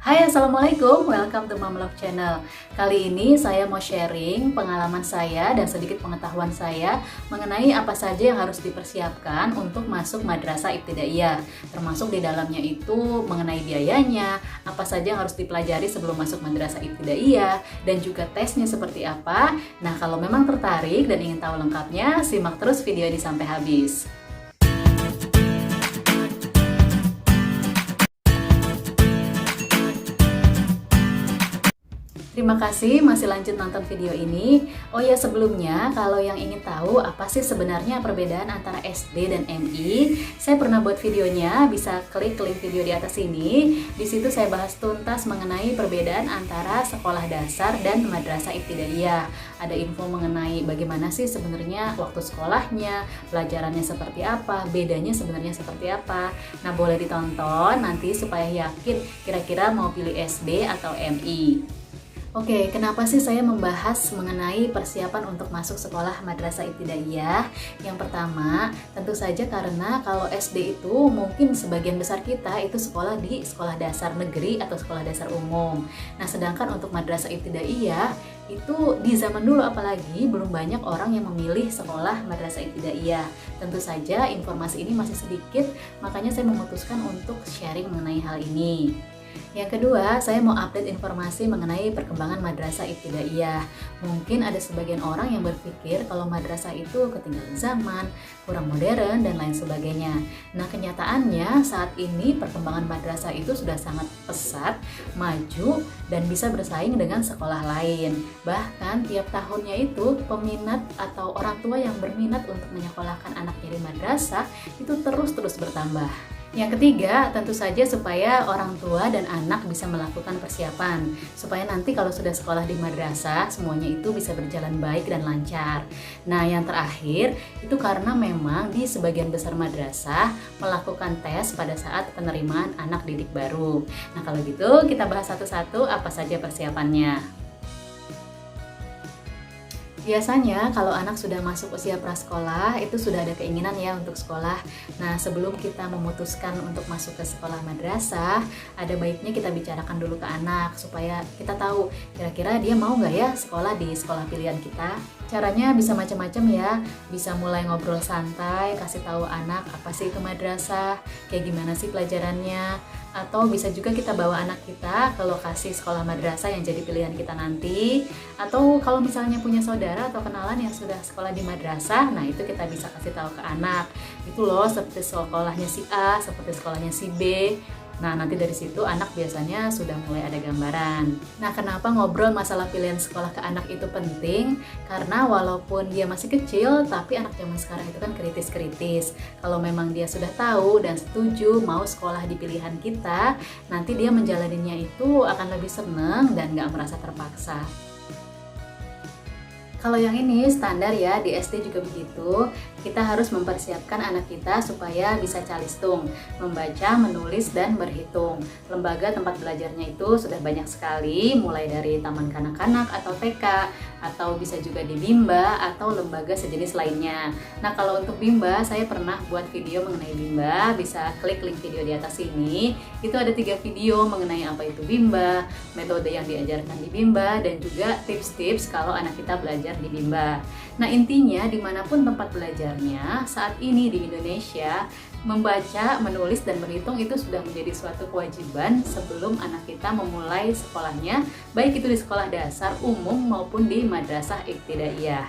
Hai, Assalamualaikum, welcome to Momlove Channel. Kali ini saya mau sharing pengalaman saya dan sedikit pengetahuan saya mengenai apa saja yang harus dipersiapkan untuk masuk madrasah ibtidaiyah. Termasuk di dalamnya itu mengenai biayanya, apa saja yang harus dipelajari sebelum masuk madrasah ibtidaiyah, dan juga tesnya seperti apa. Nah, kalau memang tertarik dan ingin tahu lengkapnya, simak terus video ini sampai habis. Terima kasih masih lanjut nonton video ini. Oh ya, sebelumnya kalau yang ingin tahu apa sih sebenarnya perbedaan antara SD dan MI, saya pernah buat videonya, bisa klik link video di atas ini. Di situ saya bahas tuntas mengenai perbedaan antara sekolah dasar dan madrasah ibtidaiyah. Ada info mengenai bagaimana sih sebenarnya waktu sekolahnya, pelajarannya seperti apa, bedanya sebenarnya seperti apa. Nah, boleh ditonton nanti supaya yakin kira-kira mau pilih SD atau MI. Oke, kenapa sih saya membahas mengenai persiapan untuk masuk sekolah madrasah ibtidaiyah? Yang pertama, tentu saja karena kalau SD itu mungkin sebagian besar kita itu sekolah di sekolah dasar negeri atau sekolah dasar umum. Nah, sedangkan untuk madrasah ibtidaiyah itu di zaman dulu apalagi belum banyak orang yang memilih sekolah madrasah ibtidaiyah. Tentu saja informasi ini masih sedikit, makanya saya memutuskan untuk sharing mengenai hal ini. Yang kedua, saya mau update informasi mengenai perkembangan madrasah ibtidaiyah. Mungkin ada sebagian orang yang berpikir kalau madrasah itu ketinggalan zaman, kurang modern, dan lain sebagainya. Nah, kenyataannya saat ini perkembangan madrasah itu sudah sangat pesat, maju, dan bisa bersaing dengan sekolah lain. Bahkan tiap tahunnya itu peminat atau orang tua yang berminat untuk menyekolahkan anaknya di madrasah itu terus-terus bertambah. Yang ketiga, tentu saja supaya orang tua dan anak bisa melakukan persiapan, supaya nanti kalau sudah sekolah di madrasah, semuanya itu bisa berjalan baik dan lancar. Nah, yang terakhir, itu karena memang di sebagian besar madrasah melakukan tes pada saat penerimaan anak didik baru. Nah, kalau gitu kita bahas satu-satu apa saja persiapannya. Biasanya kalau anak sudah masuk usia prasekolah itu sudah ada keinginan ya untuk sekolah. Nah, sebelum kita memutuskan untuk masuk ke sekolah madrasah, ada baiknya kita bicarakan dulu ke anak supaya kita tahu kira-kira dia mau nggak ya sekolah di sekolah pilihan kita. Caranya bisa macam-macam ya, bisa mulai ngobrol santai, kasih tahu anak apa sih itu madrasah, kayak gimana sih pelajarannya, atau bisa juga kita bawa anak kita ke lokasi sekolah madrasah yang jadi pilihan kita nanti, atau kalau misalnya punya saudara atau kenalan yang sudah sekolah di madrasah, nah itu kita bisa kasih tahu ke anak, itu loh seperti sekolahnya si A, seperti sekolahnya si B. Nah, nanti dari situ anak biasanya sudah mulai ada gambaran. Nah, kenapa ngobrol masalah pilihan sekolah ke anak itu penting? Karena walaupun dia masih kecil, tapi anak zaman sekarang itu kan kritis-kritis. Kalau memang dia sudah tahu dan setuju mau sekolah di pilihan kita, nanti dia menjalaninya itu akan lebih senang dan gak merasa terpaksa. Kalau yang ini standar ya, di SD juga begitu. Kita harus mempersiapkan anak kita supaya bisa calistung, membaca, menulis, dan berhitung. Lembaga tempat belajarnya itu sudah banyak sekali, mulai dari taman kanak-kanak atau TK, atau bisa juga di Bimba atau lembaga sejenis lainnya. Nah, kalau untuk Bimba, saya pernah buat video mengenai Bimba, bisa klik link video di atas sini. Itu ada 3 video mengenai apa itu Bimba, metode yang diajarkan di Bimba, dan juga tips-tips kalau anak kita belajar di Bimba. Nah, intinya dimanapun tempat belajarnya saat ini di Indonesia, membaca, menulis, dan berhitung itu sudah menjadi suatu kewajiban sebelum anak kita memulai sekolahnya, baik itu di sekolah dasar umum maupun di madrasah ibtidaiyah.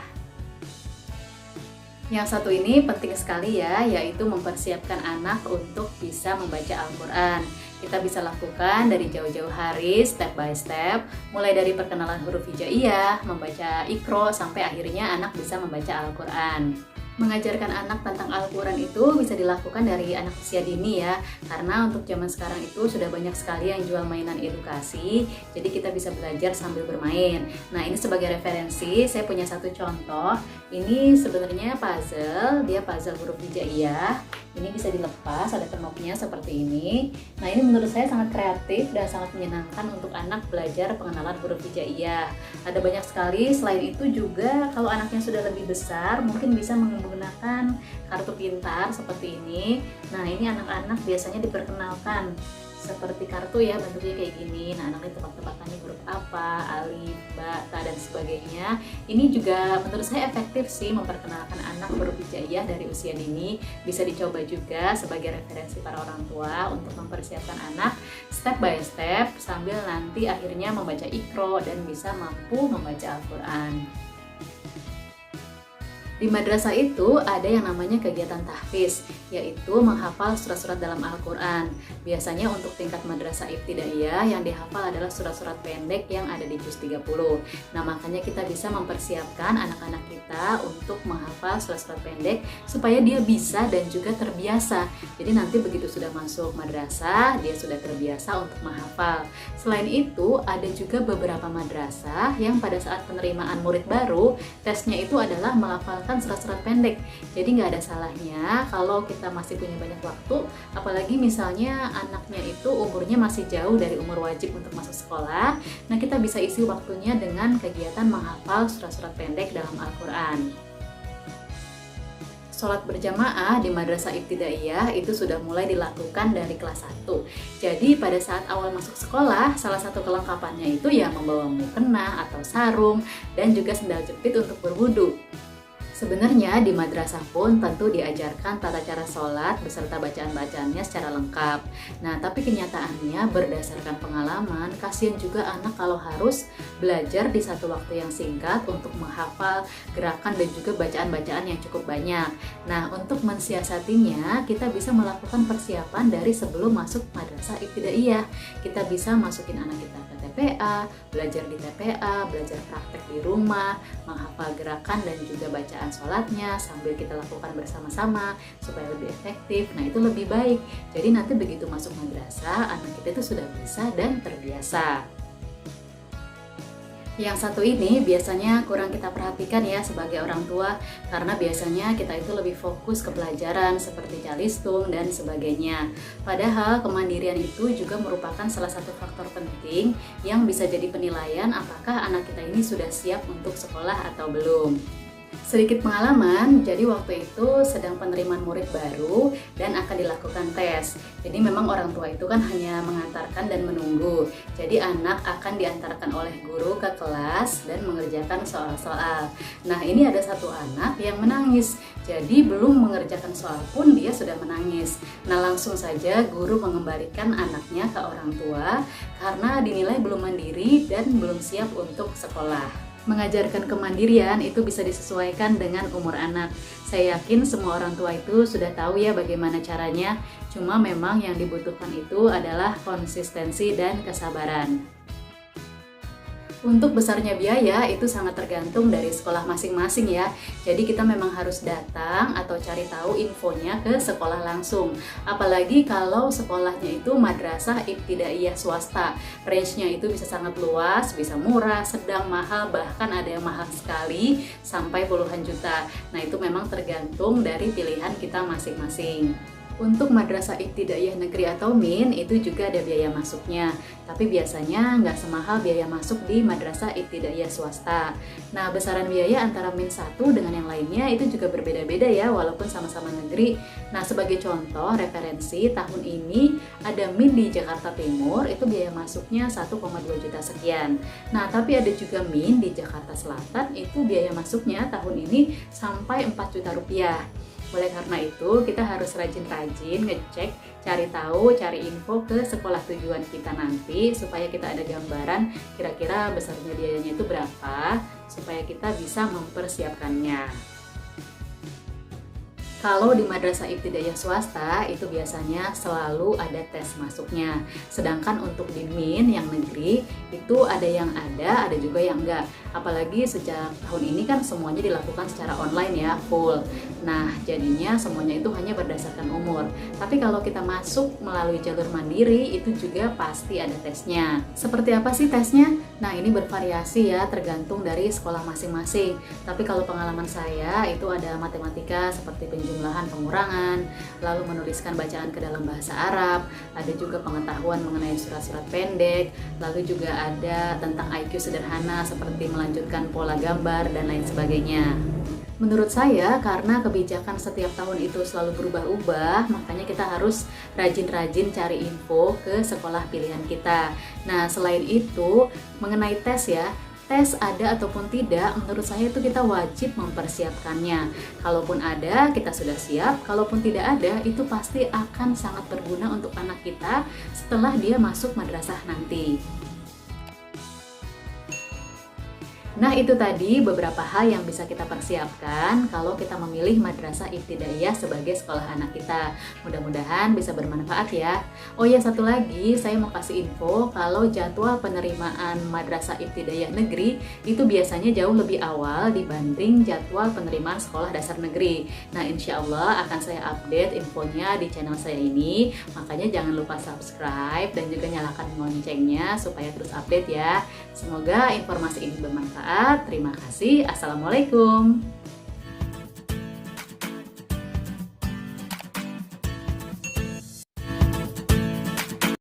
Yang satu ini penting sekali ya, yaitu mempersiapkan anak untuk bisa membaca Al-Quran. Kita bisa lakukan dari jauh-jauh hari, step by step, mulai dari perkenalan huruf hijaiyah, membaca Iqra, sampai akhirnya anak bisa membaca Al-Quran. Mengajarkan anak tentang Al-Quran itu bisa dilakukan dari anak usia dini ya, karena untuk zaman sekarang itu sudah banyak sekali yang jual mainan edukasi, jadi kita bisa belajar sambil bermain. Nah, ini sebagai referensi, saya punya satu contoh. Ini sebenarnya puzzle, dia puzzle huruf hijaiyah. Ini bisa dilepas, ada kenopnya seperti ini. Nah, ini menurut saya sangat kreatif dan sangat menyenangkan untuk anak belajar pengenalan huruf hijaiyah. Ada banyak sekali, selain itu juga kalau anaknya sudah lebih besar, mungkin bisa menggunakan kartu pintar seperti ini. Nah, ini anak-anak biasanya diperkenalkan seperti kartu ya, bentuknya kayak gini. Nah, nanti tebak-tebakannya huruf apa, alif, ba, ta, dan sebagainya. Ini juga menurut saya efektif sih memperkenalkan anak huruf hijaiyah dari usia dini. Bisa dicoba juga sebagai referensi para orang tua untuk mempersiapkan anak step by step sambil nanti akhirnya membaca Iqra dan bisa mampu membaca Al-Quran. Di madrasah itu ada yang namanya kegiatan tahfiz, yaitu menghafal surat-surat dalam Al-Quran. Biasanya untuk tingkat madrasah ibtidaiyah yang dihafal adalah surat-surat pendek yang ada di juz 30. Nah, makanya kita bisa mempersiapkan anak-anak kita untuk menghafal surat-surat pendek supaya dia bisa dan juga terbiasa. Jadi nanti begitu sudah masuk madrasah, dia sudah terbiasa untuk menghafal. Selain itu, ada juga beberapa madrasah yang pada saat penerimaan murid baru, tesnya itu adalah melafalkan surat-surat pendek. Jadi nggak ada salahnya kalau kita masih punya banyak waktu, apalagi misalnya anaknya itu umurnya masih jauh dari umur wajib untuk masuk sekolah. Nah, kita bisa isi waktunya dengan kegiatan menghafal surat-surat pendek dalam Al-Quran. Sholat berjamaah di madrasah ibtidaiyah itu sudah mulai dilakukan dari kelas 1. Jadi pada saat awal masuk sekolah, salah satu kelengkapannya itu ya membawa mukena atau sarung dan juga sendal jepit untuk berwudu. Sebenarnya di madrasah pun tentu diajarkan tata cara sholat beserta bacaan-bacaannya secara lengkap. Nah, tapi kenyataannya berdasarkan pengalaman, kasihan juga anak kalau harus belajar di satu waktu yang singkat untuk menghafal gerakan dan juga bacaan-bacaan yang cukup banyak. Nah, untuk mensiasatinya, kita bisa melakukan persiapan dari sebelum masuk madrasah ibtidaiyah. Kita bisa masukin anak kita ke TPA, belajar di TPA, belajar praktek di rumah, menghafal gerakan dan juga bacaan sholatnya sambil kita lakukan bersama-sama supaya lebih efektif. Nah, itu lebih baik. Jadi nanti begitu masuk madrasah, anak kita itu sudah bisa dan terbiasa. Yang satu ini biasanya kurang kita perhatikan ya sebagai orang tua, karena biasanya kita itu lebih fokus ke pelajaran seperti calistung dan sebagainya. Padahal kemandirian itu juga merupakan salah satu faktor penting yang bisa jadi penilaian apakah anak kita ini sudah siap untuk sekolah atau belum. Sedikit pengalaman, jadi waktu itu sedang penerimaan murid baru dan akan dilakukan tes. Jadi memang orang tua itu kan hanya mengantarkan dan menunggu. Jadi anak akan diantarkan oleh guru ke kelas dan mengerjakan soal-soal. Nah, ini ada satu anak yang menangis. Jadi belum mengerjakan soal pun dia sudah menangis. Nah, langsung saja guru mengembalikan anaknya ke orang tua karena dinilai belum mandiri dan belum siap untuk sekolah. Mengajarkan kemandirian itu bisa disesuaikan dengan umur anak. Saya yakin semua orang tua itu sudah tahu ya bagaimana caranya. Cuma memang yang dibutuhkan itu adalah konsistensi dan kesabaran. Untuk besarnya biaya itu sangat tergantung dari sekolah masing-masing ya. Jadi kita memang harus datang atau cari tahu infonya ke sekolah langsung. Apalagi kalau sekolahnya itu madrasah ibtidaiyah swasta. Range-nya itu bisa sangat luas, bisa murah, sedang, mahal, bahkan ada yang mahal sekali sampai puluhan juta. Nah, itu memang tergantung dari pilihan kita masing-masing. Untuk madrasah ibtidaiyah negeri atau MIN itu juga ada biaya masuknya, tapi biasanya nggak semahal biaya masuk di madrasah ibtidaiyah swasta. Nah, besaran biaya antara MIN 1 dengan yang lainnya itu juga berbeda-beda ya, walaupun sama-sama negeri. Nah, sebagai contoh referensi, tahun ini ada MIN di Jakarta Timur, itu biaya masuknya 1,2 juta sekian. Nah, tapi ada juga MIN di Jakarta Selatan, itu biaya masuknya tahun ini sampai 4 juta rupiah. Oleh karena itu, kita harus rajin-rajin ngecek, cari tahu, cari info ke sekolah tujuan kita nanti supaya kita ada gambaran kira-kira besarnya biayanya itu berapa supaya kita bisa mempersiapkannya. Kalau di madrasah ibtidaiyah swasta itu biasanya selalu ada tes masuknya. Sedangkan untuk di MIN yang negeri itu ada yang ada juga yang enggak. Apalagi sejak tahun ini kan semuanya dilakukan secara online ya, full. Nah, jadinya semuanya itu hanya berdasarkan umur. Tapi kalau kita masuk melalui jalur mandiri itu juga pasti ada tesnya. Seperti apa sih tesnya? Nah, ini bervariasi ya, tergantung dari sekolah masing-masing. Tapi kalau pengalaman saya itu ada matematika seperti penjumlahan penjumlahan pengurangan, lalu menuliskan bacaan ke dalam bahasa Arab, ada juga pengetahuan mengenai surat-surat pendek, lalu juga ada tentang IQ sederhana seperti melanjutkan pola gambar dan lain sebagainya. Menurut saya, karena kebijakan setiap tahun itu selalu berubah-ubah, makanya kita harus rajin-rajin cari info ke sekolah pilihan kita. Nah, selain itu, mengenai tes ya, tes ada ataupun tidak, menurut saya itu kita wajib mempersiapkannya. Kalaupun ada, kita sudah siap. Kalaupun tidak ada, itu pasti akan sangat berguna untuk anak kita setelah dia masuk madrasah nanti. Nah, itu tadi beberapa hal yang bisa kita persiapkan kalau kita memilih Madrasah Ibtidaiyah sebagai sekolah anak kita. Mudah-mudahan bisa bermanfaat ya. Oh ya, satu lagi saya mau kasih info kalau jadwal penerimaan Madrasah Ibtidaiyah negeri itu biasanya jauh lebih awal dibanding jadwal penerimaan sekolah dasar negeri. Nah, insya Allah akan saya update infonya di channel saya ini. Makanya jangan lupa subscribe dan juga nyalakan loncengnya supaya terus update ya. Semoga informasi ini bermanfaat. Terima kasih. Assalamualaikum.